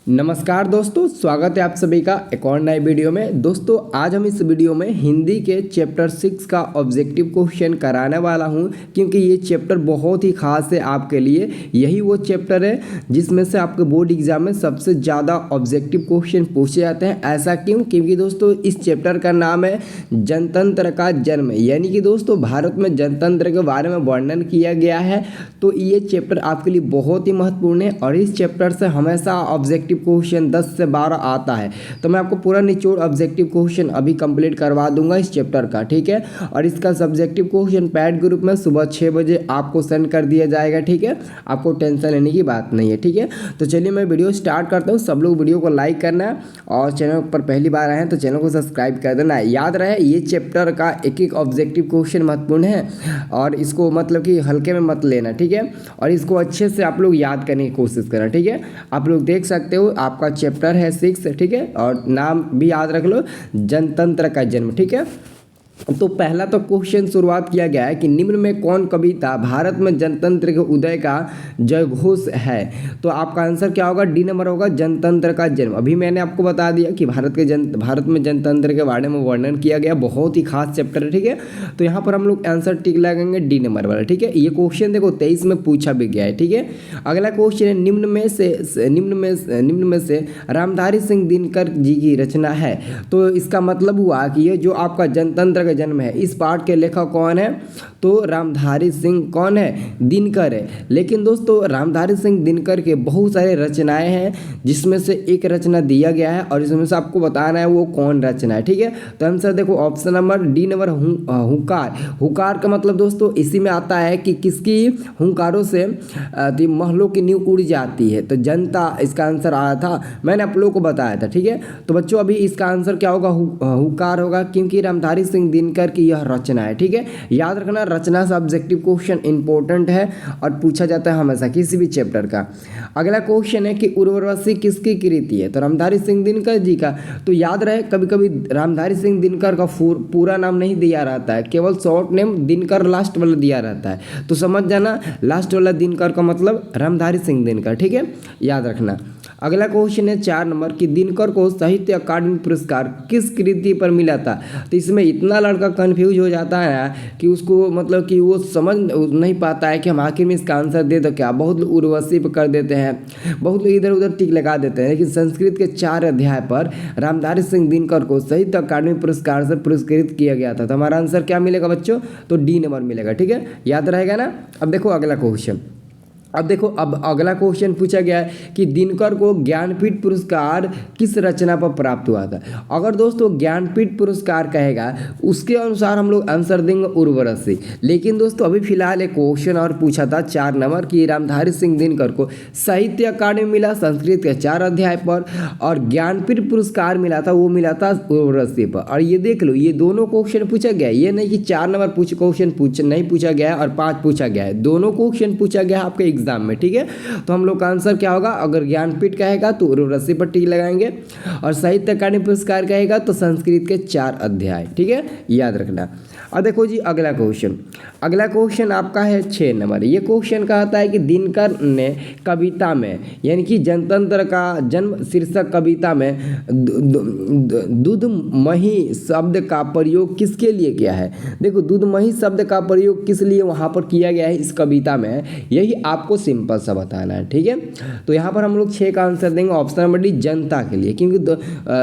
नमस्कार दोस्तों, स्वागत है आप सभी का एक और नए वीडियो में। दोस्तों आज हम इस वीडियो में हिंदी के चैप्टर 6 का ऑब्जेक्टिव क्वेश्चन कराने वाला हूं, क्योंकि ये चैप्टर बहुत ही खास है आपके लिए। यही वो चैप्टर है जिसमें से आपके बोर्ड एग्जाम में सबसे ज़्यादा ऑब्जेक्टिव क्वेश्चन पूछे जाते हैं। ऐसा क्यों? क्योंकि दोस्तों इस चैप्टर का नाम है जनतंत्र का जन्म, यानी कि दोस्तों भारत में जनतंत्र के बारे में वर्णन किया गया है। तो ये चैप्टर आपके लिए बहुत ही महत्वपूर्ण है और इस चैप्टर से हमेशा ऑब्जेक्टिव क्वेश्चन 10 से 12 आता है। तो मैं आपको पूरा निचोड़ ऑब्जेक्टिव क्वेश्चन अभी कंप्लीट करवा दूंगा इस चैप्टर का, ठीक है। और इसका सब्जेक्टिव क्वेश्चन पैड ग्रुप में सुबह 6 बजे आपको सेंड कर दिया जाएगा, ठीक है। आपको टेंशन लेने की बात नहीं है, ठीक है। तो चलिए मैं वीडियो स्टार्ट करता हूँ। सब लोग वीडियो को लाइक करना है और चैनल पर पहली बार आए हैं तो चैनल को सब्सक्राइब कर देना है। याद रहे ये चैप्टर का एक एक ऑब्जेक्टिव क्वेश्चन महत्वपूर्ण है और इसको मतलब कि हल्के में मत लेना, ठीक है। और इसको अच्छे से आप लोग याद करने की कोशिश करना, ठीक है। आप लोग देख सकते हो आपका चैप्टर है 6, ठीक है। और नाम भी याद रख लो, जनतंत्र का जन्म, ठीक है। तो पहला तो क्वेश्चन शुरुआत किया गया है कि निम्न में कौन कविता भारत में जनतंत्र के उदय का जयघोष है। तो आपका आंसर क्या होगा? डी नंबर होगा, जनतंत्र का जन्म। अभी मैंने आपको बता दिया कि भारत में जनतंत्र के बारे में वर्णन किया गया, बहुत ही खास चैप्टर है, ठीक है। तो यहाँ पर हम लोग आंसर टिक लगाएंगे डी नंबर वाला, ठीक है। ये क्वेश्चन देखो 23 में पूछा भी गया है, ठीक है। अगला क्वेश्चन है निम्न में से रामधारी सिंह दिनकर जी की रचना है। तो इसका मतलब हुआ कि ये जो आपका जनतंत्र का जन्म है, इस पाठ के लेखक कौन है? तो रामधारी सिंह कौन है? दिनकर है। लेकिन दोस्तों रामधारी सिंह दिनकर के बहुत सारे रचनाएं हैं, जिसमें से एक रचना दिया गया है और इसमें से आपको बताना है वो कौन रचना है, ठीक है। तो आंसर देखो ऑप्शन नंबर डी नंबर हुंकार। हुंकार का मतलब दोस्तों इसी में आता है कि किसकी हुंकारों से महलों की नींव उड़ जाती है। तो जनता इसका आंसर आया था, मैंने आप लोगों को बताया था, ठीक है। तो बच्चों अभी इसका आंसर क्या होगा? हुंकार होगा, क्योंकि रामधारी सिंह दिनकर की यह रचना है, ठीक है। याद रखना रचना से ऑब्जेक्टिव क्वेश्चन इंपॉर्टेंट है और पूछा जाता है हमेशा किसी भी चैप्टर का। अगला क्वेश्चन है कि उर्वशी किसकी कृति है? तो रामधारी सिंह दिनकर जी का। तो याद रहे कभी कभी रामधारी सिंह दिनकर का पूरा नाम नहीं दिया रहता है, केवल शॉर्ट नेम दिनकर लास्ट वाला दिया रहता है। तो समझ जाना लास्ट वाला दिनकर का मतलब रामधारी सिंह दिनकर, ठीक है, याद रखना। अगला क्वेश्चन है 4 नंबर कि दिनकर को साहित्य अकादमी पुरस्कार किस कृति पर मिला था। तो इसमें इतना लड़का कंफ्यूज हो जाता है कि उसको मतलब कि वो समझ नहीं पाता है कि हम आखिर में इसका आंसर दे तो क्या। बहुत लोग उर्वशी पर कर देते हैं, बहुत लोग इधर उधर टिक लगा देते हैं। लेकिन संस्कृत के 4 अध्याय पर रामधारी सिंह दिनकर को साहित्य अकादमी पुरस्कार से पुरस्कृत किया गया था। तो हमारा आंसर क्या मिलेगा बच्चों? तो डी नंबर मिलेगा, ठीक है, याद रहेगा ना। अब देखो अगला क्वेश्चन। अब देखो अब अगला क्वेश्चन पूछा गया है कि दिनकर को ज्ञानपीठ पुरस्कार किस रचना पर प्राप्त हुआ था। अगर दोस्तों ज्ञानपीठ पुरस्कार कहेगा उसके अनुसार हम लोग आंसर देंगे उर्वशी। लेकिन दोस्तों अभी फिलहाल एक क्वेश्चन और पूछा था 4 नंबर कि रामधारी सिंह दिनकर को साहित्य अकादमी मिला संस्कृत के 4 अध्याय पर और ज्ञानपीठ पुरस्कार मिला था, वो मिला था उर्वशी पर। और ये देख लो ये दोनों क्वेश्चन पूछा गया, ये नहीं कि 4 नंबर क्वेश्चन नहीं पूछा गया है और 5 पूछा गया है, दोनों क्वेश्चन पूछा गया है आपके एग्जाम में, ठीक है। तो हम लोग का आंसर क्या होगा? अगर ज्ञानपीठ कहेगा तो उर्वशी पर टिक लगाएंगे और साहित्य अकादमी पुरस्कार कहेगा तो संस्कृत के 4 अध्याय, ठीक है, याद रखना। अब देखो जी अगला क्वेश्चन आपका है 6 नंबर। ये क्वेश्चन कहता है कि दिनकर ने कविता में यानी कि जनतंत्र का जन्म शीर्षक कविता में दूधमही शब्द का प्रयोग किसके लिए किया है। देखो दूधमही शब्द का प्रयोग किस लिए वहाँ पर किया गया है इस कविता में, यही आपको सिंपल सा बताना है, ठीक है। तो यहाँ पर हम लोग 6 का आंसर देंगे ऑप्शन नंबर डी जनता के लिए, क्योंकि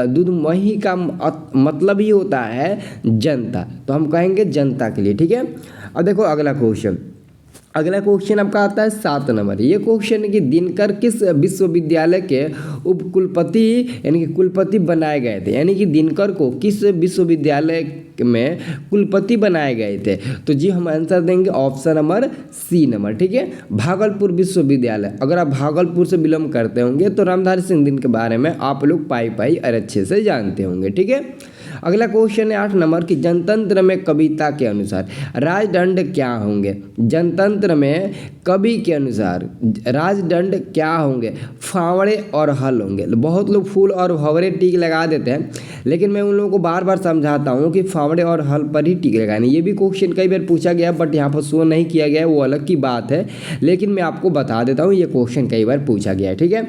दूधमही का मतलब ही होता है जनता, तो हम कहेंगे जनता के लिए, ठीक है। अब देखो अगला क्वेश्चन आपका आता है 7 नंबर। ये क्वेश्चन है कि दिनकर किस विश्वविद्यालय के उपकुलपति यानी कि कुलपति बनाए गए थे, यानी कि दिनकर को किस विश्वविद्यालय में कुलपति बनाए गए थे। तो जी हम आंसर देंगे ऑप्शन नंबर सी नंबर, ठीक है, भागलपुर विश्वविद्यालय। अगर आप भागलपुर से बिलोंग करते होंगे तो रामधारी सिंह दिन के बारे में आप लोग पाई और अच्छे से जानते होंगे, ठीक है। अगला क्वेश्चन है 8 नंबर कि जनतंत्र में कविता के अनुसार राजदंड क्या होंगे। जनतंत्र में कवि के अनुसार राजदंड क्या होंगे? फावड़े और हल होंगे। बहुत लोग फूल और भंवरे टिक लगा देते हैं, लेकिन मैं उन लोगों को बार बार समझाता हूँ कि फावड़े और हल पर ही टिक लगाना। ये भी क्वेश्चन कई बार पूछा गया बट यहाँ पर शो नहीं किया गया है, वो अलग की बात है, लेकिन मैं आपको बता देता हूँ ये क्वेश्चन कई बार पूछा गया है। ठीक है,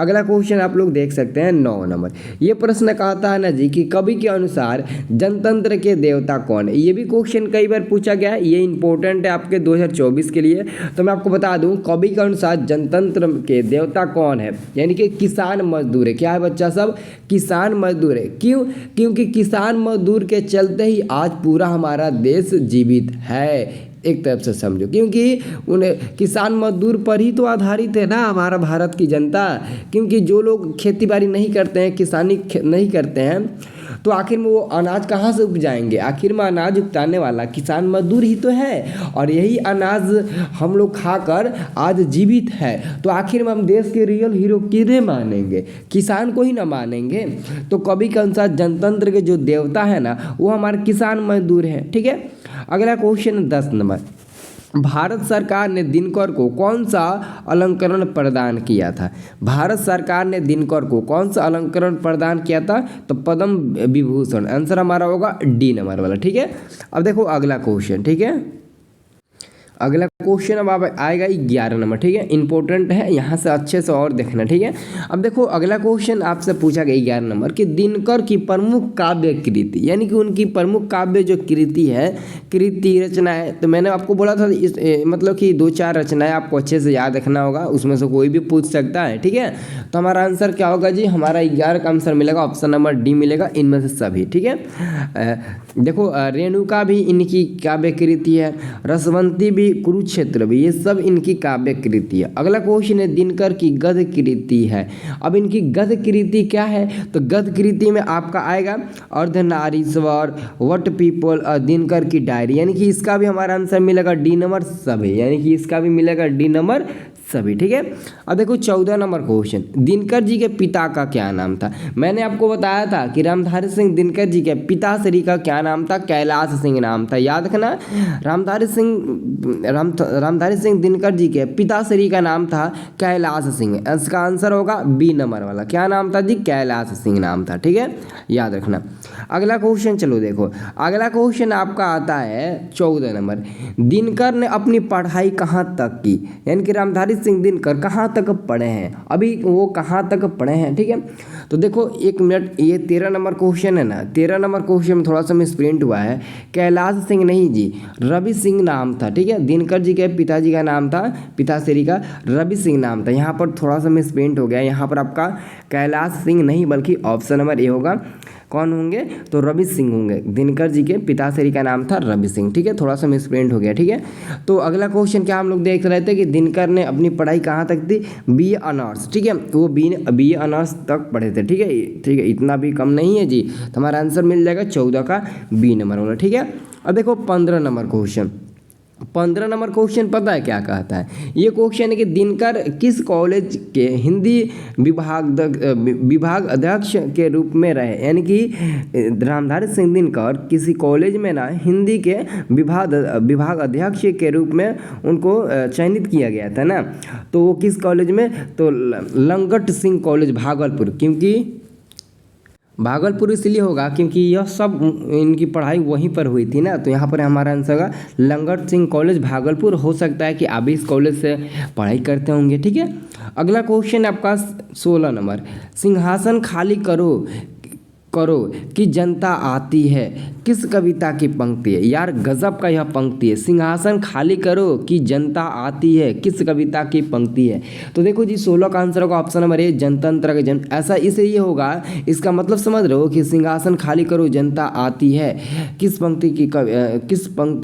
अगला क्वेश्चन आप लोग देख सकते हैं 9 नंबर। ये प्रश्न कहता है ना जी कि कवि के अनुसार जनतंत्र के देवता कौन है। ये भी क्वेश्चन कई बार पूछा गया है, ये इंपॉर्टेंट है आपके 2024 के लिए। तो मैं आपको बता दूं कवि के अनुसार जनतंत्र के देवता कौन है, यानी कि किसान मजदूर है। क्या है बच्चा सब, किसान मजदूर है। क्यों, क्योंकि किसान मजदूर के चलते ही आज पूरा हमारा देश जीवित है, एक तरफ से समझो, क्योंकि उन्हें किसान मजदूर पर ही तो आधारित है ना हमारा भारत की जनता। क्योंकि जो लोग खेती बाड़ी नहीं करते हैं, किसानी नहीं करते हैं, तो आखिर में वो अनाज कहाँ से उपजाएंगे। आखिर में अनाज उपजाने वाला किसान मजदूर ही तो है, और यही अनाज हम लोग खाकर आज जीवित है। तो आखिर में हम देश के रियल हीरो किन्हें मानेंगे, किसान को ही ना मानेंगे। तो कवि के अनुसार जनतंत्र के जो देवता है ना वो हमारे किसान मजदूर है। ठीक है, अगला क्वेश्चन 10 नंबर। भारत सरकार ने दिनकर को कौन सा अलंकरण प्रदान किया था। भारत सरकार ने दिनकर को कौन सा अलंकरण प्रदान किया था, तो पद्म विभूषण। आंसर हमारा होगा डी नंबर वाला। ठीक है, अब देखो अगला क्वेश्चन। ठीक है, अगला क्वेश्चन अब आएगा 11 नंबर। ठीक है, इंपॉर्टेंट है, यहाँ से अच्छे से और देखना। ठीक है, अब देखो अगला क्वेश्चन आपसे पूछा गया 11 नंबर कि दिनकर की प्रमुख काव्य कृति, यानी कि उनकी प्रमुख काव्य जो कृति है, कृति रचनाएं। तो मैंने आपको बोला था इस मतलब कि 2-4 रचनाएं आपको अच्छे से याद रखना होगा, उसमें से कोई भी पूछ सकता है। ठीक है, तो हमारा आंसर क्या होगा जी, हमारा 11 का आंसर मिलेगा, ऑप्शन नंबर डी मिलेगा, इनमें से सभी। ठीक है, देखो रेणुका भी इनकी काव्य कृति है, रसवंती भी, कुरुक्षेत्र भी, ये सब इनकी काव्य कृति है। अगला क्वेश्चन है दिनकर की गद्य कृति है। अब इनकी गद्य कृति क्या है, तो गद्य कृति में आपका आएगा अर्धनारीश्वर, वट पीपल और दिनकर की डायरी, यानी कि इसका भी हमारा आंसर मिलेगा डी नंबर सभी, यानी कि इसका भी मिलेगा डी नंबर सभी। ठीक है, अब देखो 14 नंबर क्वेश्चन, दिनकर जी के पिता का क्या नाम था। मैंने आपको बताया था कि रामधारी सिंह दिनकर जी के पिताश्री का क्या नाम था, कैलाश सिंह नाम था, याद रखना। रामधारी सिंह दिनकर जी के पिताश्री का नाम था कैलाश सिंह। इसका आंसर होगा बी नंबर वाला। क्या नाम था जी, कैलाश सिंह नाम था। ठीक है, याद रखना। अगला क्वेश्चन चलो देखो, अगला क्वेश्चन आपका आता है 14 नंबर। दिनकर ने अपनी पढ़ाई कहाँ तक की, यानी कि रामधारी सिंह दिनकर कहाँ तक पढ़े हैं, अभी वो कहाँ तक पढ़े हैं। ठीक है, तो देखो 1 मिनट, ये 13 नंबर क्वेश्चन है ना, 13 नंबर क्वेश्चन में थोड़ा सा मिसप्रिंट हुआ है, कैलाश सिंह नहीं जी, रवि सिंह नाम था। ठीक है, दिनकर जी के पिताजी का नाम था, पिताश्री का रवि सिंह नाम था, यहाँ पर थोड़ा सा मिसप्रिंट हो गया। यहाँ पर आपका कैलाश सिंह नहीं बल्कि ऑप्शन नंबर ए होगा। कौन होंगे, तो रवि सिंह होंगे। दिनकर जी के पिताश्री का नाम था रवि सिंह। ठीक है, थोड़ा सा मिसप्रिंट हो गया। ठीक है, तो अगला क्वेश्चन क्या हम लोग देख रहे थे कि दिनकर ने अपनी पढ़ाई कहाँ तक थी, BA ऑनर्स। ठीक है, वो BA ऑनर्स तक पढ़े थे। ठीक है, ठीक है, इतना भी कम नहीं है जी। तो हमारा आंसर मिल जाएगा 14 का बी नंबर वाला। ठीक है, अब देखो 15 नंबर क्वेश्चन। 15 नंबर क्वेश्चन पता है क्या कहता है, ये क्वेश्चन है कि दिनकर किस कॉलेज के हिंदी विभाग अध्यक्ष के रूप में रहे, यानी कि रामधारी सिंह दिनकर किसी कॉलेज में ना हिंदी के विभाग अध्यक्ष के रूप में उनको चयनित किया गया था ना। तो वो किस कॉलेज में, तो लंगट सिंह कॉलेज भागलपुर। क्योंकि भागलपुर इसलिए होगा क्योंकि यह सब इनकी पढ़ाई वहीं पर हुई थी ना, तो यहाँ पर हमारा आंसर होगा लंगट सिंह कॉलेज भागलपुर। हो सकता है कि आप इस कॉलेज से पढ़ाई करते होंगे। ठीक है, अगला क्वेश्चन आपका 16 नंबर, सिंहासन खाली करो कि जनता आती है, किस कविता की पंक्ति है। यार गजब का यह पंक्ति है, सिंहासन खाली करो कि जनता आती है, किस कविता की पंक्ति है। तो देखो जी 16 का आंसर होगा ऑप्शन नंबर ए, जनतंत्र का जन्म। ऐसा इसलिए होगा, इसका मतलब समझ रहे हो कि सिंहासन खाली करो जनता आती है, किस पंक्ति की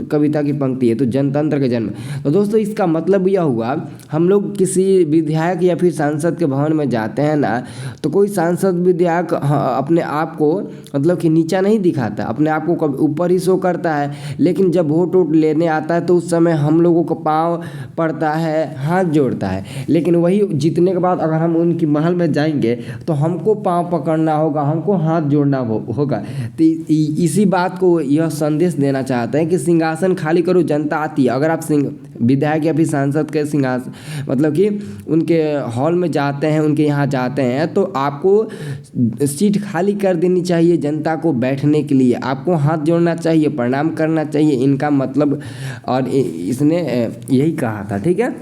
कविता की पंक्ति है, तो जनतंत्र का जन्म। तो दोस्तों इसका मतलब यह हुआ, हम लोग किसी विधायक या फिर सांसद के भवन में जाते हैं ना, तो कोई सांसद विधायक अपने आप को मतलब कि नीचा नहीं दिखाता, अपने आप को को कभी ऊपर ही शो करता है, लेकिन जब वोट वोट लेने आता है तो उस समय हम लोगों को पाँव पड़ता है, हाथ जोड़ता है। लेकिन वही जीतने के बाद अगर हम उनकी महल में जाएंगे तो हमको पाँव पकड़ना होगा, हमको हाथ जोड़ना होगा। तो इसी बात को यह संदेश देना चाहते हैं कि सिंहासन खाली करो, जनता आती है। अगर आप विधायक या फिर सांसद के सिंहासन मतलब कि उनके हॉल में जाते हैं, उनके यहाँ जाते हैं, तो आपको सीट खाली कर देनी चाहिए जनता को बैठने के लिए। आपको हाथ जोड़ना चाहिए, प्रणाम करना चाहिए, इनका मतलब। और इसने यही कहा था, ठीक है,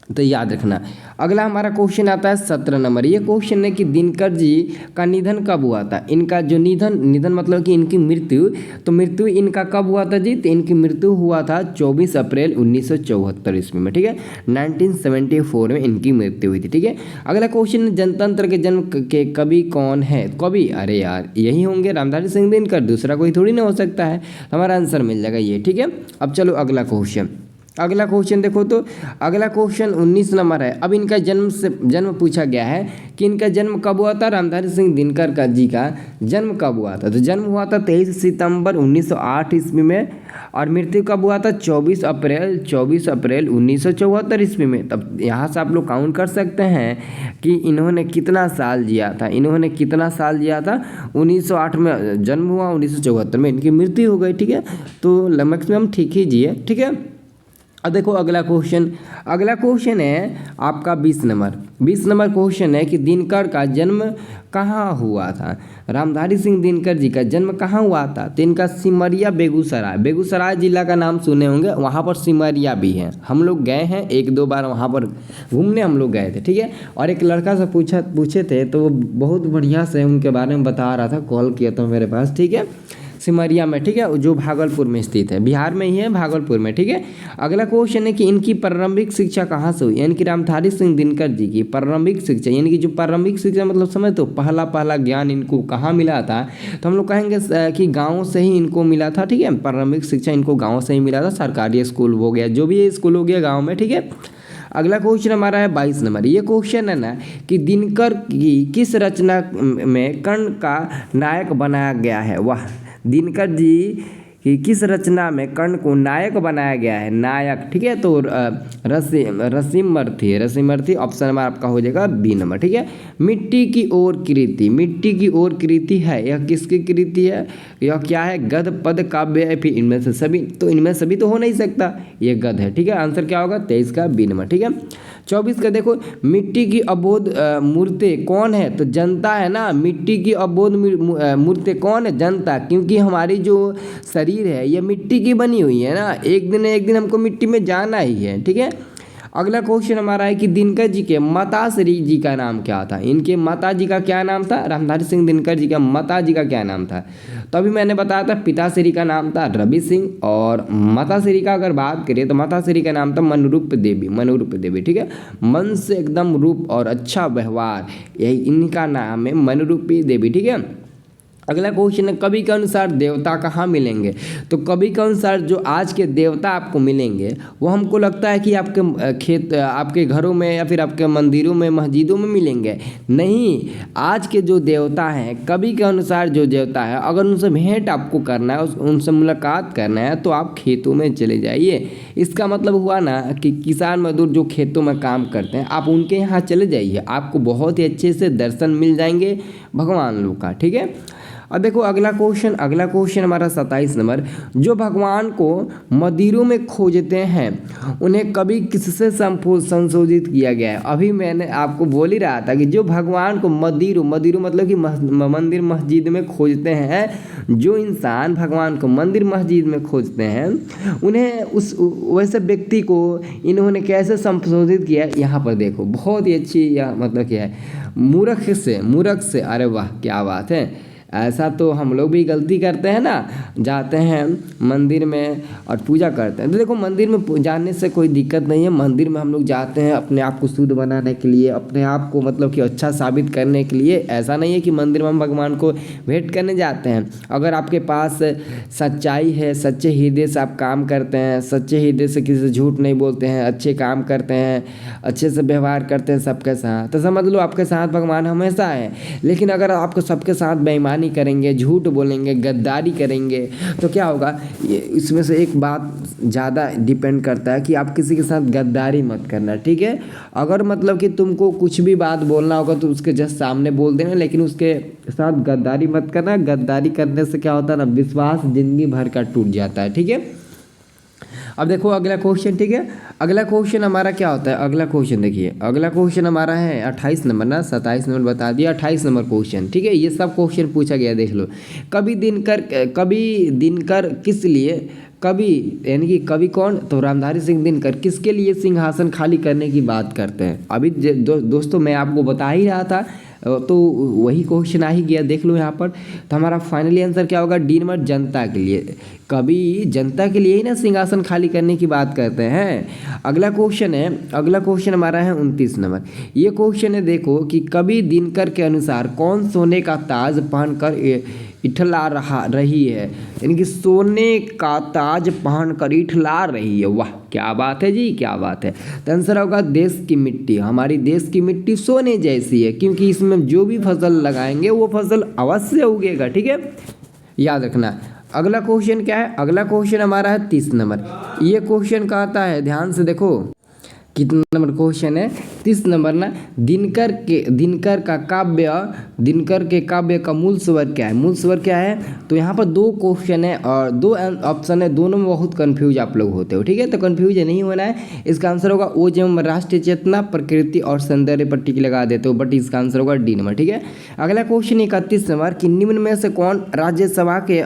तो याद रखना। अगला हमारा क्वेश्चन आता है 17 नंबर। ये क्वेश्चन है कि दिनकर जी का निधन कब हुआ था। इनका जो निधन मतलब कि इनकी मृत्यु, तो मृत्यु इनका कब हुआ था जी, तो इनकी मृत्यु हुआ था 24 अप्रैल 1974 ईस्वी में, ठीक है। 1974 में इनकी मृत्यु हुई थी, ठीक है। अगला क्वेश्चन, जनतंत्र के जन्म के कवि कौन है। कवि, अरे यार यही होंगे रामधारी सिंह दिनकर, दूसरा कोई थोड़ी ना हो सकता है। हमारा आंसर मिल जाएगा ये, ठीक है। अब चलो अगला क्वेश्चन देखो, तो अगला क्वेश्चन 19 नंबर है। अब इनका जन्म पूछा गया है कि इनका जन्म कब हुआ था। रामधारी सिंह दिनकर का जी का जन्म कब हुआ था, तो जन्म हुआ था 23 सितंबर 1908 ईस्वी में, और मृत्यु कब हुआ था 24 अप्रैल 1974 ईस्वी में। तब यहाँ से आप लोग काउंट कर सकते हैं कि इन्होंने कितना साल जिया था। 1908 में जन्म हुआ, 1974 में इनकी मृत्यु हो गई, ठीक है। तो मैक्सिमम ठीक ही जिए, ठीक है। अब देखो अगला क्वेश्चन है आपका 20 नंबर क्वेश्चन है कि दिनकर का जन्म कहाँ हुआ था। रामधारी सिंह दिनकर जी का जन्म कहाँ हुआ था, तो इनका सिमरिया बेगूसराय जिला का नाम सुने होंगे। वहाँ पर सिमरिया भी है, हम लोग गए हैं 1-2 बार वहाँ पर घूमने, हम लोग गए थे, ठीक है। और एक लड़का से पूछे थे, तो वो बहुत बढ़िया से उनके बारे में बता रहा था, कॉल किया था मेरे पास, ठीक है, सिमरिया में, ठीक है, जो भागलपुर में स्थित है, बिहार में ही है, भागलपुर में, ठीक है। अगला क्वेश्चन है कि इनकी प्रारंभिक शिक्षा कहाँ से हुई, यानी कि रामधारी सिंह दिनकर जी की प्रारंभिक शिक्षा, यानी कि जो प्रारंभिक शिक्षा मतलब समझ तो पहला ज्ञान इनको कहाँ मिला था, तो हम लोग कहेंगे कि गाँव से ही इनको मिला था, ठीक है। प्रारंभिक शिक्षा इनको गाँव से ही मिला था, सरकारी स्कूल हो गया, जो भी स्कूल हो गया गाँव में, ठीक है। अगला क्वेश्चन हमारा है 22 नंबर। ये क्वेश्चन है ना कि दिनकर की किस रचना में कर्ण का नायक बनाया गया है। वाह, दिनकर जी कि किस रचना में कर्ण को नायक बनाया गया है, नायक, ठीक है। तो रसीमर्थी ऑप्शन नंबर आपका हो जाएगा बी नंबर, ठीक है। मिट्टी की ओर कृति है, यह किसकी कृति है, यह क्या है, गद्य पद काव्य है, फिर इनमें से सभी, तो इनमें सभी तो हो नहीं सकता, ये गद्य है, ठीक है। आंसर क्या होगा 23 का बी नंबर, ठीक है। 24 का देखो, मिट्टी की अबोध मूर्ति कौन है, तो जनता है ना। मिट्टी की अबोध मूर्ति कौन है, जनता, क्योंकि हमारी जो शरीर है ये मिट्टी की बनी हुई है ना, एक दिन हमको मिट्टी में जाना ही है, ठीक है। अगला क्वेश्चन हमारा है कि दिनकर जी के माताश्री जी का नाम क्या था। इनके माता जी का क्या नाम था, रामधारी सिंह दिनकर जी का माता जी का क्या नाम था, तो अभी मैंने बताया था पिताश्री का नाम था रवि सिंह, और माताश्री का अगर बात करें तो माताश्री का नाम था मनरूप देवी, ठीक है। मन से एकदम रूप और अच्छा व्यवहार, यही इनका नाम है मनरूपी देवी, ठीक है। अगला क्वेश्चन है कवि के अनुसार देवता कहाँ मिलेंगे, तो कवि के अनुसार जो आज के देवता आपको मिलेंगे वो हमको लगता है कि आपके घरों में या फिर आपके मंदिरों में, मस्जिदों में मिलेंगे। नहीं, आज के जो देवता हैं, कवि के अनुसार जो देवता है, अगर उनसे भेंट आपको करना है, उनसे मुलाकात करना है, तो आप खेतों में चले जाइए। इसका मतलब हुआ ना कि किसान मजदूर जो खेतों में काम करते हैं, आप उनके यहाँ चले जाइए, आपको बहुत ही अच्छे से दर्शन मिल जाएंगे भगवान लोग का, ठीक है। अब देखो अगला क्वेश्चन हमारा 27 नंबर। जो भगवान को मंदिरों में खोजते हैं उन्हें कभी किससे संशोधित किया गया है। अभी मैंने आपको बोल ही रहा था कि जो भगवान को मंदिरों मतलब कि मंदिर मस्जिद में खोजते हैं, जो इंसान भगवान को मंदिर मस्जिद में खोजते हैं उन्हें उस वैसे व्यक्ति को इन्होंने कैसे संशोधित किया, यहाँ पर देखो बहुत ही अच्छी यह मतलब क्या है, मूर्ख से। अरे वाह क्या बात है, ऐसा तो हम लोग भी गलती करते हैं ना, जाते हैं मंदिर में और पूजा करते हैं। तो देखो मंदिर में जाने से कोई दिक्कत नहीं है, मंदिर में हम लोग जाते हैं अपने आप को शुद्ध बनाने के लिए, अपने आप को मतलब कि अच्छा साबित करने के लिए। ऐसा नहीं है कि मंदिर में हम भगवान को भेंट करने जाते हैं। अगर आपके पास सच्चाई है, सच्चे हृदय से आप काम करते हैं, सच्चे हृदय से किसी से झूठ नहीं बोलते हैं, अच्छे काम करते हैं, अच्छे से व्यवहार करते हैं सबके साथ, तो समझ लो आपके साथ भगवान हमेशा है। लेकिन अगर आपको सबके साथ बेईमानी बेईमानी करेंगे, झूठ बोलेंगे, गद्दारी करेंगे तो क्या होगा, ये इसमें से एक बात ज़्यादा डिपेंड करता है कि आप किसी के साथ गद्दारी मत करना, ठीक है। अगर मतलब कि तुमको कुछ भी बात बोलना होगा तो उसके जस्ट सामने बोल देना, लेकिन उसके साथ गद्दारी मत करना। गद्दारी करने से क्या होता है ना, विश्वास ज़िंदगी भर का टूट जाता है, ठीक है। अब देखो अगला क्वेश्चन, ठीक है। अगला क्वेश्चन हमारा क्या होता है, अगला क्वेश्चन देखिए, अगला क्वेश्चन हमारा है 28 नंबर ना, 27 नंबर बता दिया, 28 नंबर क्वेश्चन, ठीक है। ये सब क्वेश्चन पूछा गया, देख लो। कभी दिनकर किस लिए, कभी यानी कि कवि कौन, तो रामधारी सिंह दिनकर किसके लिए सिंहासन खाली करने की बात करते हैं। अभी दोस्तों मैं आपको बता ही रहा था, तो वही क्वेश्चन आ ही गया, देख लो यहाँ पर। तो हमारा फाइनली आंसर क्या होगा, डी नंबर, जनता के लिए। कभी जनता के लिए ही ना सिंहासन खाली करने की बात करते हैं। अगला क्वेश्चन है, अगला क्वेश्चन हमारा है 29 नंबर। ये क्वेश्चन है, देखो कि कवि दिनकर के अनुसार कौन सोने का ताज पहनकर इठला रही है, यानी कि सोने का ताज पहनकर इठला रही है। वाह क्या बात है जी, क्या बात है। तो आंसर होगा देश की मिट्टी। हमारी देश की मिट्टी सोने जैसी है, क्योंकि इसमें जो भी फसल लगाएंगे वो फसल अवश्य उगेगा, ठीक है, याद रखना। अगला क्वेश्चन क्या है, अगला क्वेश्चन हमारा है 30 नंबर। ये क्वेश्चन कहता है, ध्यान से देखो कितना नंबर क्वेश्चन है, 30 नंबर ना। दिनकर के काव्य का मूल स्वर क्या है, मूल स्वर क्या है। तो यहाँ पर दो क्वेश्चन है और दो ऑप्शन है, दोनों में बहुत कंफ्यूज आप लोग होते हो, ठीक है। तो कंफ्यूज नहीं होना है, इसका आंसर होगा ओ जम राष्ट्रीय चेतना, प्रकृति और सौंदर्य पर टिक लगा देते हो, बट इसका आंसर होगा डी नंबर, ठीक है। अगला क्वेश्चन 31 नंबर कि निम्न में से कौन राज्यसभा के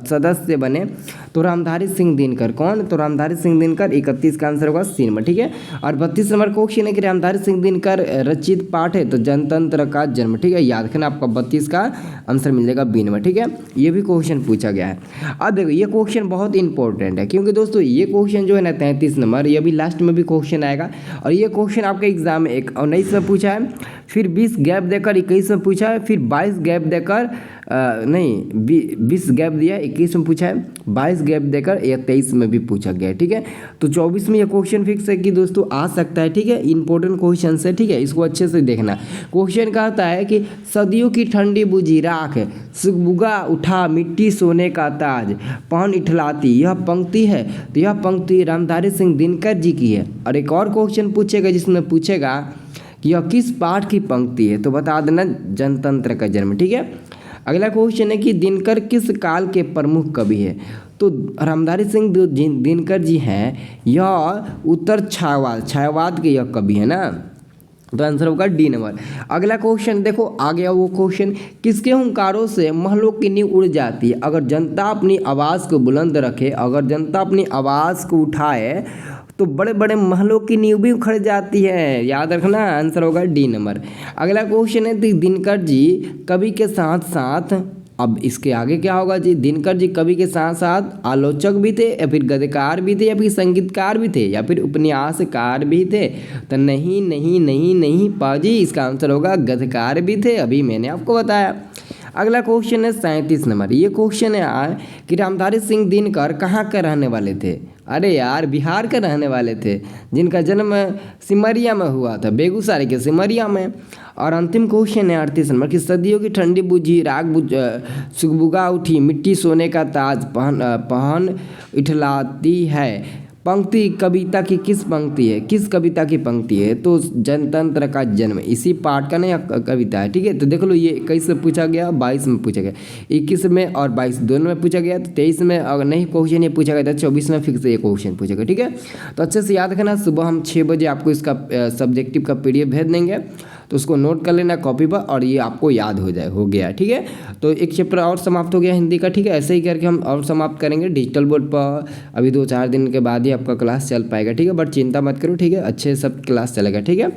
सदस्य बने, तो रामधारी सिंह दिनकर। कौन, तो रामधारी सिंह दिनकर। 31 का आंसर होगा सी नंबर, ठीक है। और 32 नंबर क्वेश्चन है कि रामधारी सिंह दिनकर रचित पाठ है, तो जनतंत्र का जन्म, ठीक है, याद रखना। आपका 32 का आंसर मिल जाएगा बी नंबर, ठीक है। ये भी क्वेश्चन पूछा गया है। अब देखो ये क्वेश्चन बहुत इंपॉर्टेंट है, क्योंकि दोस्तों ये क्वेश्चन जो है ना 33 नंबर, ये भी लास्ट में भी क्वेश्चन आएगा। और ये क्वेश्चन आपके एग्जाम में 19 में पूछा है, फिर 20 गैप देकर 21 में पूछा है, फिर 22 गैप देकर 20 गैप दिया, 21 में पूछा है, 22 गैप देकर 23 में भी पूछा गया है, ठीक है। तो 24 में ये क्वेश्चन फिक्स है कि दोस्तों आ सकता है, ठीक है। इंपॉर्टेंट क्वेश्चन है, ठीक है, इसको अच्छे से देखना। क्वेश्चन कहता है कि सदियों की ठंडी बुझी राख, सुगबुगा उठा मिट्टी सोने का ताज, पहन इठलाती, यह पंक्ति है, तो यह पंक्ति रामधारी सिंह दिनकर जी की है। और एक और क्वेश्चन पूछेगा जिसमें पूछेगा कि यह किस पाठ की पंक्ति है, तो बता देना जनतंत्र का जन्म, ठीक है। अगला क्वेश्चन है कि दिनकर किस काल के प्रमुख कवि है, तो रामधारी सिंह दिनकर जी हैं, यह उत्तर छायावाद के यह कवि है ना, तो आंसर होगा डी नंबर। अगला क्वेश्चन देखो आ गया वो क्वेश्चन, किसके हुंकारों से महलों की नींव उड़ जाती है। अगर जनता अपनी आवाज़ को बुलंद रखे, अगर जनता अपनी आवाज़ को उठाए तो बड़े बड़े महलों की नींव भी उखड़ जाती है, याद रखना। आंसर होगा डी नंबर। अगला क्वेश्चन है दिनकर जी कवि के साथ साथ, अब इसके आगे क्या होगा जी, दिनकर जी कवि के साथ साथ आलोचक भी थे, या फिर गद्यकार भी थे, या फिर संगीतकार भी थे, या फिर उपन्यासकार भी थे। तो नहीं नहीं नहीं नहीं पाजी, इसका आंसर होगा गद्यकार भी थे, अभी मैंने आपको बताया। अगला क्वेश्चन है 37 नंबर। ये क्वेश्चन है कि रामधारी सिंह दिनकर कहाँ के रहने वाले थे। अरे यार बिहार के रहने वाले थे, जिनका जन्म सिमरिया में हुआ था, बेगूसराय के सिमरिया में। और अंतिम क्वेश्चन है 38 नंबर कि सदियों की ठंडी बुझी राग सुगबुगा उठी मिट्टी सोने का ताज पहन इठलाती है, पंक्ति कविता की किस पंक्ति है, किस कविता की पंक्ति है, तो जनतंत्र का जन्म, इसी पाठ का नया कविता है, ठीक है। तो देख लो ये 21 में पूछा गया, 22 में पूछा गया, 21 में और 22 दोनों में पूछा गया। तो 23 में अगर नहीं क्वेश्चन ये पूछा गया था, 24 में फिर से ये क्वेश्चन पूछा गया, ठीक है। तो अच्छे से याद रखना, सुबह हम 6 बजे आपको इसका सब्जेक्टिव का PDF भेज देंगे, तो उसको नोट कर लेना कॉपी पर, और ये आपको याद हो गया, ठीक है। तो एक चैप्टर और समाप्त हो गया हिंदी का, ठीक है। ऐसे ही करके हम और समाप्त करेंगे डिजिटल बोर्ड पर, अभी 2-4 दिन के बाद ही आपका क्लास चल पाएगा, ठीक है। बट चिंता मत करो, ठीक है, अच्छे सब क्लास चलेगा, ठीक है।